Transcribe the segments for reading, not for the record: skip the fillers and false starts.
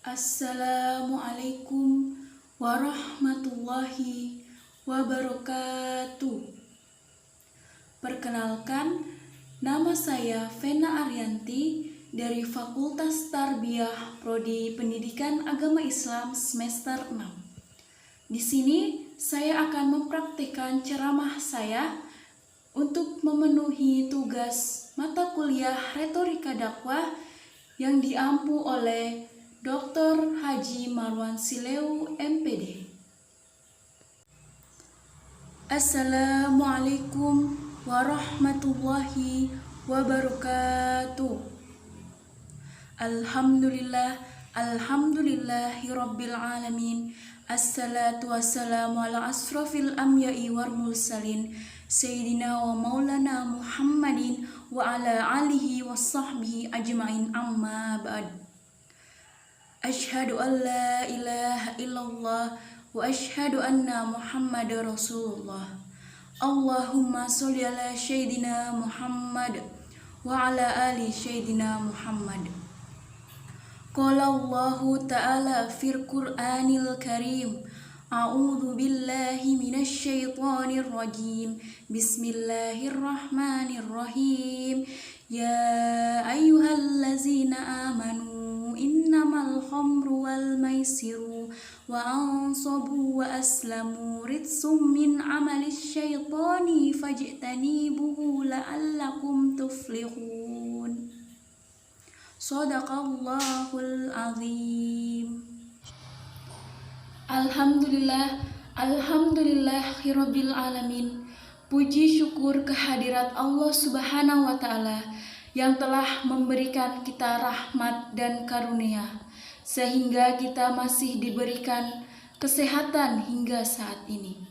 Assalamualaikum warahmatullahi wabarakatuh. Perkenalkan, nama saya Vena Arianti dari Fakultas Tarbiyah Prodi Pendidikan Agama Islam semester 6. Di sini saya akan mempraktikkan ceramah saya untuk memenuhi tugas mata kuliah Retorika Dakwah yang diampu oleh Dr. Haji Marwan Sileu, MPD. Assalamualaikum warahmatullahi wabarakatuh. Alhamdulillahirabbil alamin. Assalatu wassalamu ala asrofil anbiya'i wal mursalin Sayyidina wa maulana Muhammadin wa ala alihi wa sahbihi ajma'in, amma ba'd. Asyhadu an la ilaha illallah wa asyhadu anna Muhammadar Rasulullah. Allahumma sholli ala Sayyidina Muhammad wa ala ali Sayyidina Muhammad. Qala Allahu ta'ala fil Qur'anil Karim, a'udzu billahi minasy syaithanir rajim. Bismillahirrahmanirrahim. Ya ayyuhallazina amanu innamal khamru wal maisiru wa ansabu wa aslamu ridsun min amalis syaitani fajtanibuhu la'allakum tuflihun. Shadaqallahul azim. Alhamdulillahirabbil alamin. Puji syukur kehadirat Allah Subhanahu wa Ta'ala yang telah memberikan kita rahmat dan karunia sehingga kita masih diberikan kesehatan hingga saat ini.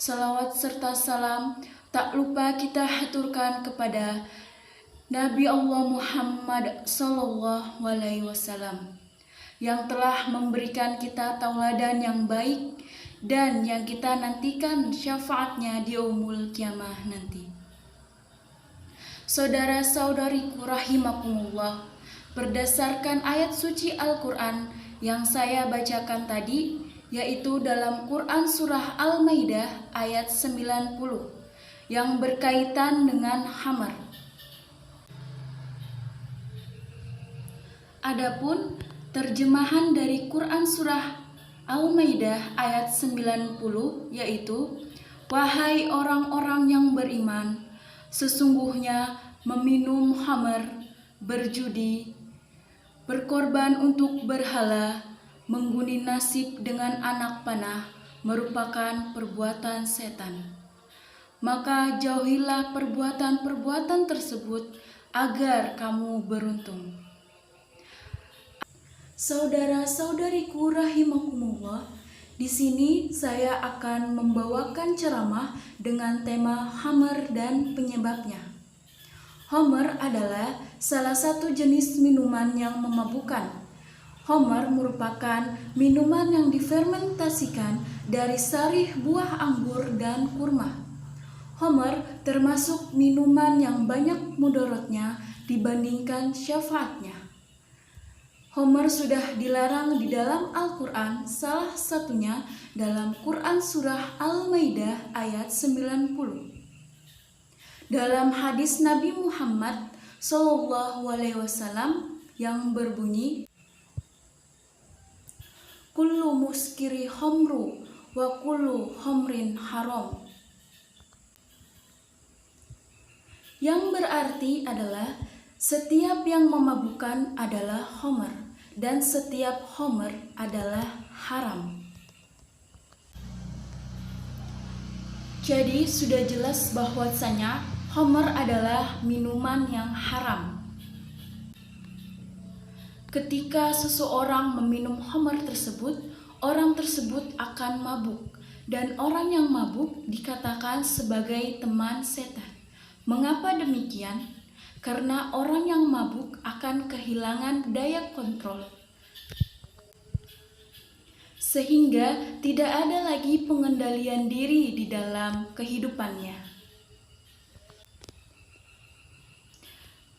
Salawat serta salam tak lupa kita haturkan kepada Nabi Allah Muhammad sallallahu alaihi wasallam yang telah memberikan kita tauladan yang baik dan yang kita nantikan syafaatnya di yaumul kiamah nanti. Saudara-saudariku rahimakumullah, berdasarkan ayat suci Al-Quran yang saya bacakan tadi, yaitu dalam Quran Surah Al-Maidah ayat 90 yang berkaitan dengan khamar. Adapun terjemahan dari Quran Surah Al-Maidah ayat 90 yaitu, wahai orang-orang yang beriman, sesungguhnya meminum khamar, berjudi, berkorban untuk berhala, mengguni nasib dengan anak panah merupakan perbuatan setan. Maka jauhilah perbuatan-perbuatan tersebut agar kamu beruntung. Saudara-saudariku rahimakumullah, di sini saya akan membawakan ceramah dengan tema khamar dan penyebabnya. Khamar adalah salah satu jenis minuman yang memabukkan. Khamar merupakan minuman yang difermentasikan dari sari buah anggur dan kurma. Khamar termasuk minuman yang banyak mudaratnya dibandingkan syafaatnya. Khamar sudah dilarang di dalam Al-Quran, salah satunya dalam Quran Surah Al-Maidah ayat 90. Dalam hadis Nabi Muhammad SAW yang berbunyi, kullu muskiri khamru wa kullu khamrin haram, yang berarti adalah setiap yang memabukkan adalah khamar dan setiap khamar adalah haram. Jadi sudah jelas bahwasanya khamar adalah minuman yang haram. Ketika seseorang meminum khamar tersebut, orang tersebut akan mabuk, dan orang yang mabuk dikatakan sebagai teman setan. Mengapa demikian? Karena orang yang mabuk akan kehilangan daya kontrol, sehingga tidak ada lagi pengendalian diri di dalam kehidupannya.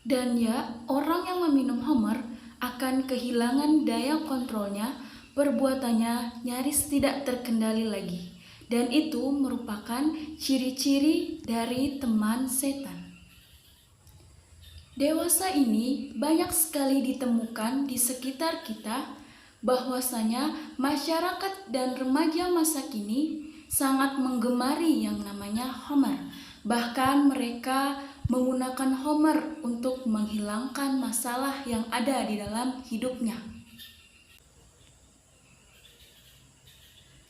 Dan ya, orang yang meminum khamar akan akan kehilangan daya kontrolnya, perbuatannya nyaris tidak terkendali lagi. Dan itu merupakan ciri-ciri dari teman setan. Dewasa ini banyak sekali ditemukan di sekitar kita, bahwasanya masyarakat dan remaja masa kini sangat menggemari yang namanya Homer. Bahkan mereka menggunakan Homer untuk menghilangkan masalah yang ada di dalam hidupnya.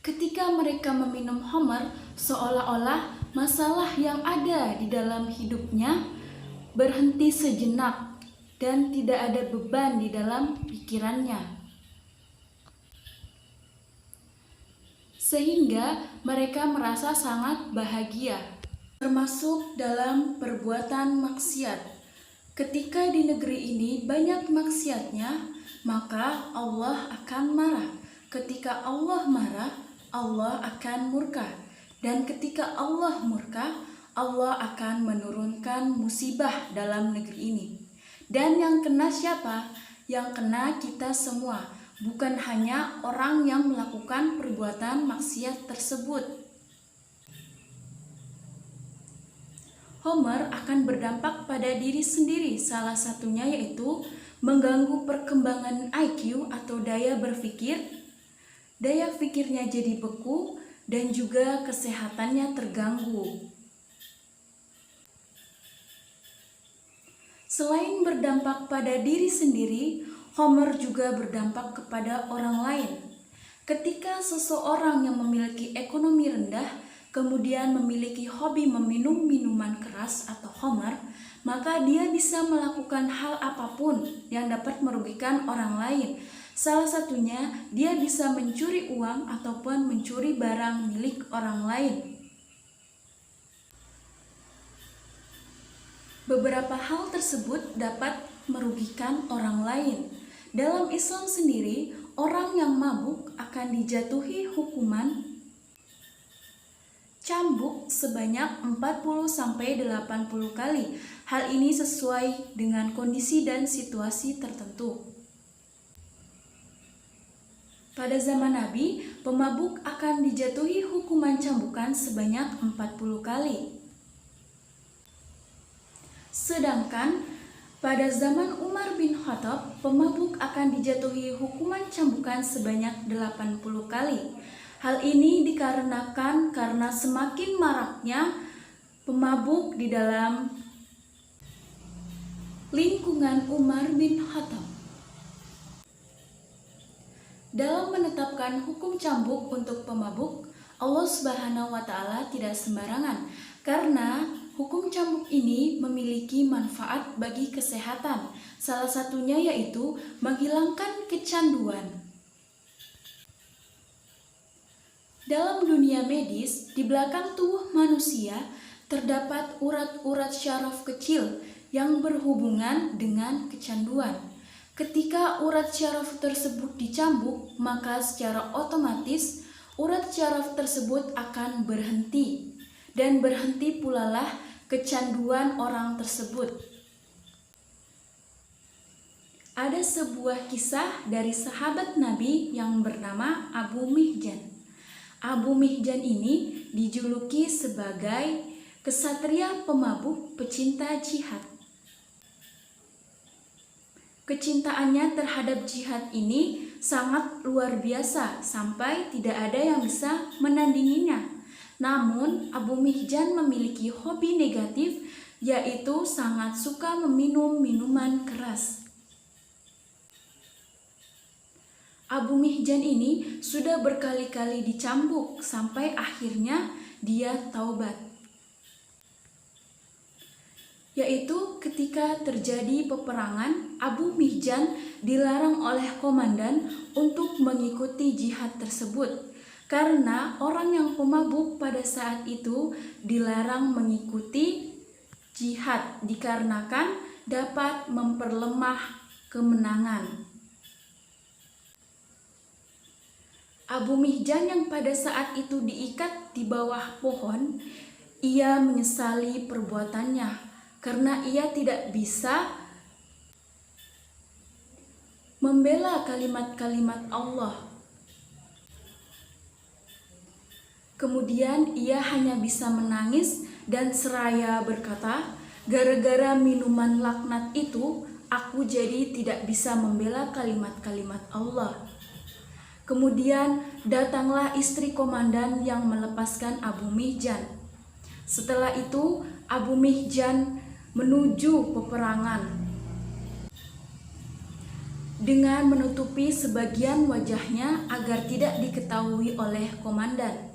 Ketika mereka meminum Homer, seolah-olah masalah yang ada di dalam hidupnya berhenti sejenak dan tidak ada beban di dalam pikirannya. Sehingga mereka merasa sangat bahagia, termasuk dalam perbuatan maksiat. Ketika di negeri ini banyak maksiatnya, maka Allah akan marah. Ketika Allah marah, Allah akan murka. Dan ketika Allah murka, Allah akan menurunkan musibah dalam negeri ini. Dan yang kena siapa? Yang kena kita semua, bukan hanya orang yang melakukan perbuatan maksiat tersebut. Homer akan berdampak pada diri sendiri, salah satunya yaitu mengganggu perkembangan IQ atau daya berpikir. Daya pikirnya jadi beku dan juga kesehatannya terganggu. Selain berdampak pada diri sendiri, Homer juga berdampak kepada orang lain. Ketika seseorang yang memiliki ekonomi rendah kemudian memiliki hobi meminum minuman keras atau Homer, maka dia bisa melakukan hal apapun yang dapat merugikan orang lain. Salah satunya, dia bisa mencuri uang ataupun mencuri barang milik orang lain. Beberapa hal tersebut dapat merugikan orang lain. Dalam Islam sendiri, orang yang mabuk akan dijatuhi hukuman cambuk sebanyak 40-80 kali. Hal ini sesuai dengan kondisi dan situasi tertentu. Pada zaman Nabi, pemabuk akan dijatuhi hukuman cambukan sebanyak 40 kali. Sedangkan pada zaman Umar bin Khattab, pemabuk akan dijatuhi hukuman cambukan sebanyak 80 kali. Hal ini dikarenakan karena semakin maraknya pemabuk di dalam lingkungan Umar bin Khattab. Dalam menetapkan hukum cambuk untuk pemabuk, Allah Subhanahu wa Ta'ala tidak sembarangan, karena hukum cambuk ini memiliki manfaat bagi kesehatan. Salah satunya yaitu menghilangkan kecanduan. Dalam dunia medis, di belakang tubuh manusia terdapat urat-urat syaraf kecil yang berhubungan dengan kecanduan. Ketika urat syaraf tersebut dicambuk, maka secara otomatis urat syaraf tersebut akan berhenti, dan berhenti pula lah kecanduan orang tersebut. Ada sebuah kisah dari sahabat Nabi yang bernama Abu Mihjan. Abu Mihjan ini dijuluki sebagai kesatria pemabuk pecinta jihad. Kecintaannya terhadap jihad ini sangat luar biasa sampai tidak ada yang bisa menandinginya. Namun Abu Mihjan memiliki hobi negatif, yaitu sangat suka meminum minuman keras. Abu Mihjan ini sudah berkali-kali dicambuk sampai akhirnya dia taubat. Yaitu ketika terjadi peperangan, Abu Mihjan dilarang oleh komandan untuk mengikuti jihad tersebut. Karena orang yang pemabuk pada saat itu dilarang mengikuti jihad dikarenakan dapat memperlemah kemenangan. Abu Mihjan yang pada saat itu diikat di bawah pohon, ia menyesali perbuatannya karena ia tidak bisa membela kalimat-kalimat Allah. Kemudian ia hanya bisa menangis dan seraya berkata, gara-gara minuman laknat itu, aku jadi tidak bisa membela kalimat-kalimat Allah. Kemudian datanglah istri komandan yang melepaskan Abu Mihjan. Setelah itu Abu Mihjan menuju peperangan dengan menutupi sebagian wajahnya agar tidak diketahui oleh komandan.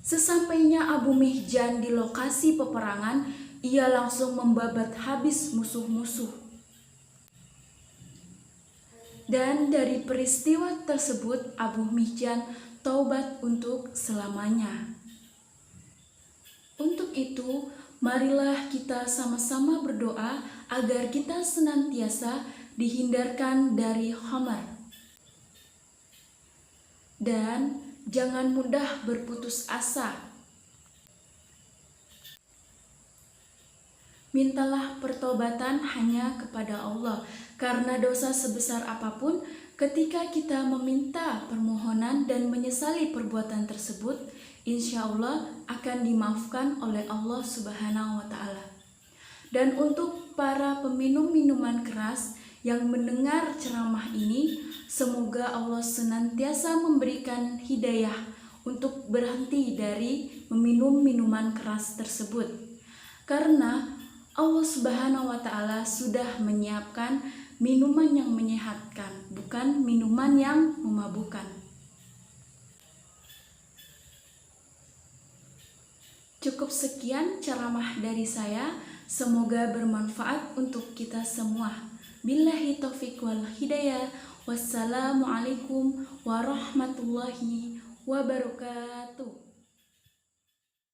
Sesampainya Abu Mihjan di lokasi peperangan, ia langsung membabat habis musuh-musuh. Dan dari peristiwa tersebut Abu Mihjan taubat untuk selamanya. Untuk itu, marilah kita sama-sama berdoa agar kita senantiasa dihindarkan dari khamar. Dan jangan mudah berputus asa. Mintalah pertobatan hanya kepada Allah, karena dosa sebesar apapun, ketika kita meminta permohonan dan menyesali perbuatan tersebut, insya Allah akan dimaafkan oleh Allah Subhanahu wa Ta'ala. Dan untuk para peminum minuman keras yang mendengar ceramah ini, semoga Allah senantiasa memberikan hidayah untuk berhenti dari meminum minuman keras tersebut. Karena Allah Subhanahu wa Ta'ala sudah menyiapkan minuman yang menyehatkan, bukan minuman yang memabukkan. Cukup sekian ceramah dari saya, semoga bermanfaat untuk kita semua. Billahi taufiq wal hidayah. Wassalamualaikum warahmatullahi wabarakatuh.